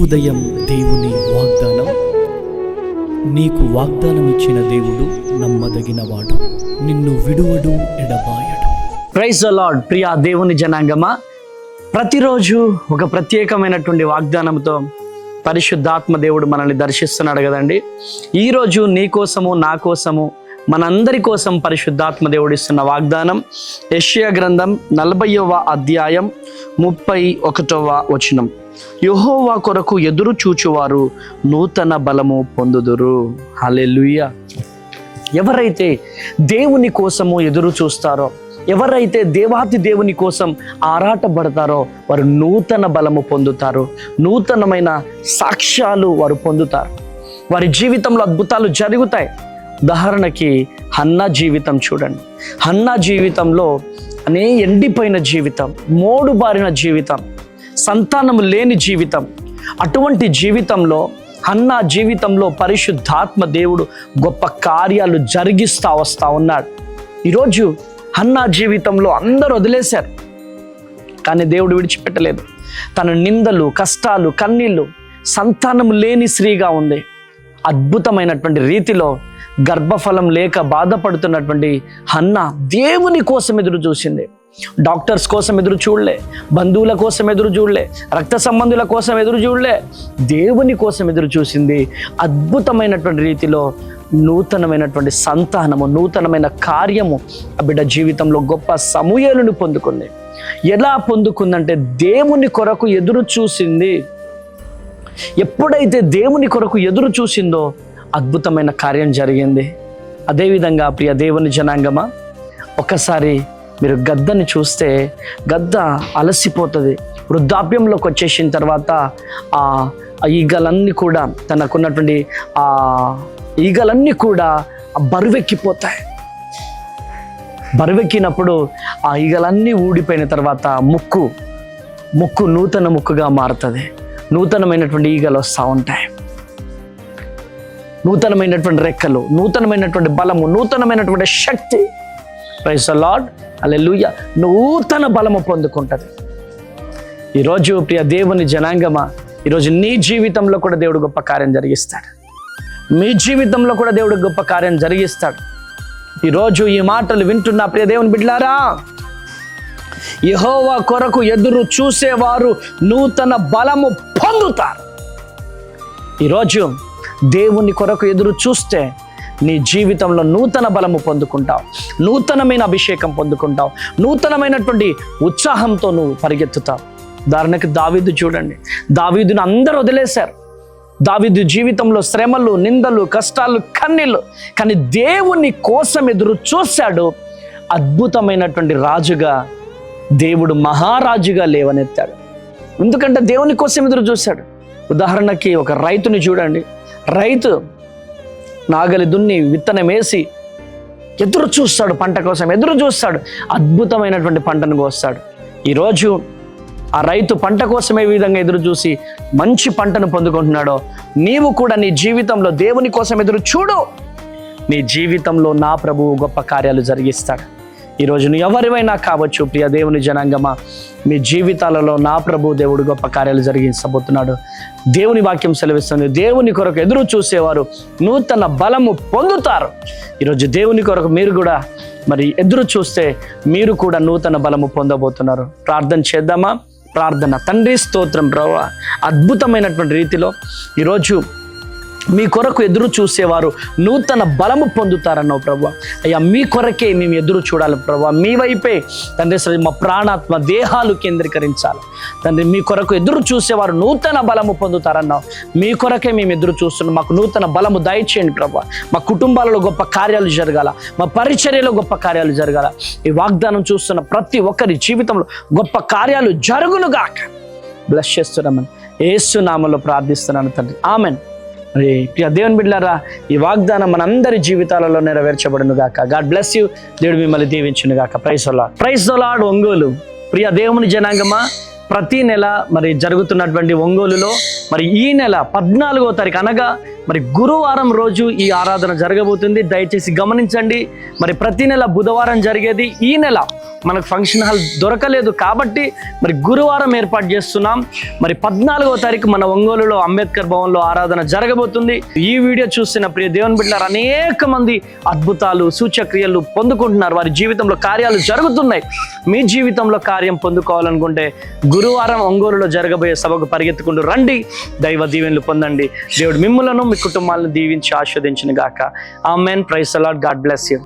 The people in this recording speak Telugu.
ఉదయం దేవుని వాగ్దానం. నీకు వాగ్దానం ఇచ్చిన దేవుడు నమ్మదగినవాడు, నిన్ను విడువడు, ఎడబాయడు. Praise the Lord. ప్రియ దేవుని జనాంగమా, ప్రతిరోజు ఒక ప్రత్యేకమైనటువంటి వాగ్దానంతో పరిశుద్ధాత్మ దేవుడు మనల్ని దర్శిస్తున్నాడు కదండి. ఈరోజు నీ కోసము, నా కోసము, మనందరి కోసం పరిశుద్ధాత్మ దేవుడు ఇస్తున్న వాగ్దానం యెషయా గ్రంథం 40వ అధ్యాయం 31వ వచనం. యెహోవా కొరకు ఎదురు చూచువారు నూతన బలము పొందుదురు. హల్లెలూయా. ఎవరైతే దేవుని కోసము ఎదురు చూస్తారో, ఎవరైతే దేవాతి దేవుని కోసం ఆరాటపడతారో వారు నూతన బలము పొందుతారు, నూతనమైన సాక్ష్యాలు వారు పొందుతారు. వారి జీవితంలో అద్భుతాలు జరుగుతాయి. ఉదాహరణకి హన్నా జీవితం చూడండి. హన్నా జీవితంలో ఎండిపోయిన జీవితం, మోడు బారిన జీవితం, సంతానము లేని జీవితం. అటువంటి జీవితంలో, హన్నా జీవితంలో పరిశుద్ధాత్మ దేవుడు గొప్ప కార్యాలు జరిగిస్తా వస్తా ఉన్నాడు. ఈరోజు హన్నా జీవితంలో అందరూ వదిలేశారు, కానీ దేవుడు విడిచిపెట్టలేదు. తన నిందలు, కష్టాలు, కన్నీళ్ళు, సంతానం లేని స్త్రీగా ఉంది. అద్భుతమైనటువంటి రీతిలో గర్భఫలం లేక బాధపడుతున్నటువంటి హన్నా దేవుని కోసం ఎదురు చూసింది. డాక్టర్స్ కోసం ఎదురు చూడలే, బంధువుల కోసం ఎదురు చూడలే, రక్త సంబంధుల కోసం ఎదురు చూడలే, దేవుని కోసం ఎదురు చూసింది. అద్భుతమైనటువంటి రీతిలో నూతనమైనటువంటి సంతానము, నూతనమైన కార్యము ఆ బిడ్డ జీవితంలో గొప్ప సమూయేలును పొందుకుంది. ఎలా పొందుకుందంటే దేవుని కొరకు ఎదురు చూసింది. ఎప్పుడైతే దేవుని కొరకు ఎదురు చూసిందో అద్భుతమైన కార్యం జరిగింది. అదేవిధంగా ప్రియ దేవుని జనాంగమా, ఒకసారి మీరు గద్దని చూస్తే గద్ద అలసిపోతుంది. వృద్ధాప్యంలోకి వచ్చేసిన తర్వాత ఆ ఈగలన్నీ కూడా, తనకున్నటువంటి ఆ ఈగలన్నీ కూడా బరువెక్కిపోతాయి. బరువెక్కినప్పుడు ఆ ఈగలన్నీ ఊడిపోయిన తర్వాత ముక్కు నూతన ముక్కుగా మారుతుంది. నూతనమైనటువంటి ఈగలు వస్తూ ఉంటాయి. నూతనమైనటువంటి రెక్కలు, నూతనమైనటువంటి బలము, నూతనమైనటువంటి శక్తి. Praise the Lord. హల్లెలూయా. నూతన బలము పొందుకుంటుంది. ఈరోజు ప్రియ దేవుని జనాంగమా, ఈరోజు నీ జీవితంలో కూడా దేవుడు గొప్ప కార్యం జరిగిస్తాడు. మీ జీవితంలో కూడా దేవుడు గొప్ప కార్యం జరిగిస్తాడు. ఈరోజు ఈ మాటలు వింటున్న ప్రియ దేవుని బిడ్డలారా, యెహోవా కొరకు ఎదురు చూసేవారు నూతన బలము పొందుతారు. ఈరోజు దేవుని కొరకు ఎదురు చూస్తే నీ జీవితంలో నూతన బలము పొందుకుంటావు, నూతనమైన అభిషేకం పొందుకుంటావు, నూతనమైనటువంటి ఉత్సాహంతో నువ్వు పరిగెత్తుతావు. ఉదాహరణకు దావీదు చూడండి. దావీదును అందరూ వదిలేశారు. దావీదు జీవితంలో శ్రమలు, నిందలు, కష్టాలు, కన్నీళ్ళు, కానీ దేవుని కోసం ఎదురు చూశాడు. అద్భుతమైనటువంటి రాజుగా దేవుడు మహారాజుగా లేవనెత్తాడు. ఎందుకంటే దేవుని కోసం ఎదురు చూశాడు. ఉదాహరణకి ఒక రైతుని చూడండి. రైతు నాగలి దున్ని విత్తనం వేసి ఎదురు చూస్తాడు, పంట కోసం ఎదురు చూస్తాడు, అద్భుతమైనటువంటి పంటను కోస్తాడు. ఈరోజు ఆ రైతు పంట కోసం ఏ విధంగా ఎదురు చూసి మంచి పంటను పొందుకుంటున్నాడో, నీవు కూడా నీ జీవితంలో దేవుని కోసం ఎదురు చూడు. నీ జీవితంలో నా ప్రభువు గొప్ప కార్యాలు జరిగిస్తాడు. ఈరోజు నువ్వు ఎవరివైనా కావచ్చు ప్రియ దేవుని జనాంగమా, మీ జీవితాలలో నా ప్రభు దేవుడు గొప్ప కార్యాలు జరిగించబోతున్నాడు. దేవుని వాక్యం సెలవిస్తుంది, దేవుని కొరకు ఎదురు చూసేవారు నూతన బలము పొందుతారు. ఈరోజు దేవుని కొరకు మీరు కూడా మరి ఎదురు చూస్తే మీరు కూడా నూతన బలము పొందబోతున్నారు. ప్రార్థన చేద్దామా? ప్రార్థన. తండ్రి స్తోత్రం ప్రభువా, అద్భుతమైనటువంటి రీతిలో ఈరోజు మీ కొరకు ఎదురు చూసేవారు నూతన బలము పొందుతారన్నావు ప్రభువా. అయ్యా, మీ కొరకే మేము ఎదురు చూడాలి ప్రభువా. మీ వైపే తండ్రి మా ప్రాణాత్మ దేహాలు కేంద్రీకరించాలి తండ్రి. మీ కొరకు ఎదురు చూసేవారు నూతన బలము పొందుతారన్నావు. మీ కొరకే మేము ఎదురు చూస్తున్నాం. మాకు నూతన బలము దయచేయండి ప్రభువా. మా కుటుంబాలలో గొప్ప కార్యాలు జరగాల, మా పరిచర్యలో గొప్ప కార్యాలు జరగాల. ఈ వాగ్దానం చూస్తున్న ప్రతి ఒక్కరి జీవితంలో గొప్ప కార్యాలు జరుగునుగాక. బ్లెస్ చేస్తున్నామని యేసు నామములో ప్రార్థిస్తున్నాను తండ్రి. ఆమెన్. మరి ప్రియ దేవుని బిడ్డలారా, ఈ వాగ్దానం మనందరి జీవితాలలో నెరవేర్చబడును గాక. God bless you. దేవుడు మిమ్మల్ని దీవించును గాక. Praise the Lord. Praise the Lord. Ongole ప్రియ దేవుని జనాంగమా, ప్రతి నెల మరి జరుగుతున్నటువంటి ఒంగోలులో మరి ఈ నెల 14వ తారీఖు అనగా మరి గురువారం రోజు ఈ ఆరాధన జరగబోతుంది. దయచేసి గమనించండి. మరి ప్రతి నెల బుధవారం జరిగేది ఈ నెల మనకు ఫంక్షన్ హాల్ దొరకలేదు కాబట్టి మరి గురువారం ఏర్పాటు చేస్తున్నాం. మరి 14వ తారీఖు మన ఒంగోలులో అంబేద్కర్ భవన్లో ఆరాధన జరగబోతుంది. ఈ వీడియో చూస్తున్న ప్రియ దేవుని బిడ్డలారా, అనేక మంది అద్భుతాలు సూచక్రియలు పొందుకుంటున్నారు. వారి జీవితంలో కార్యాలు జరుగుతున్నాయి. మీ జీవితంలో కార్యం పొందుకోవాలనుకుంటే గురువారం ఒంగోలులో జరగబోయే సభకు పరిగెత్తుకుంటూ రండి. దైవ దీవెనలు పొందండి. దేవుడు మిమ్ములను మీ కుటుంబాలను దీవించి ఆశీర్వదించును గాక. ఆమేన్. Praise the Lord. God bless you.